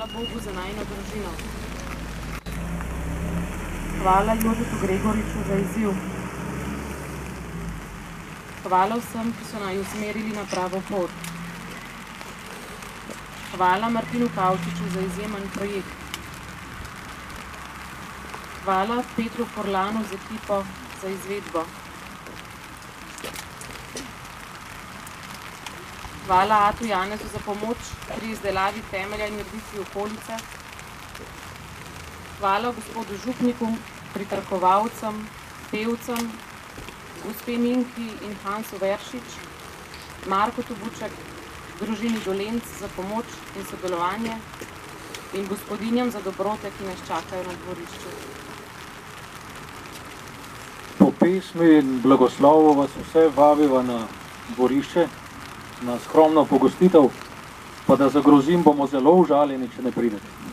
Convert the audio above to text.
Hvala Bogu za najino družino. Hvala Jožetu Gregoriču za izziv. Hvala vsem, ki so naju usmerili na pravo pot. Hvala Martinu Kavčiču za izjemen projekt. Hvala Petru Forlanu z ekipo za izvedbo. Hvala Atu Janezu za pomoč pri izdelavi temelja in ureditvi okolice. Hvala gospodu Župniku, pritrkovalcem, pevcem, gospe Minki in Hansu Veršič, Marko Tubuček, družini Dolenc za pomoč in sodelovanje in gospodinjam za dobrote, ki nas čakajo na dvorišču. Po pesmi in blagoslovu vas vse vabiva na dvorišče, na skromno pogostitev, pa da zagrozim, bomo zelo užaljeni, če ne pridete.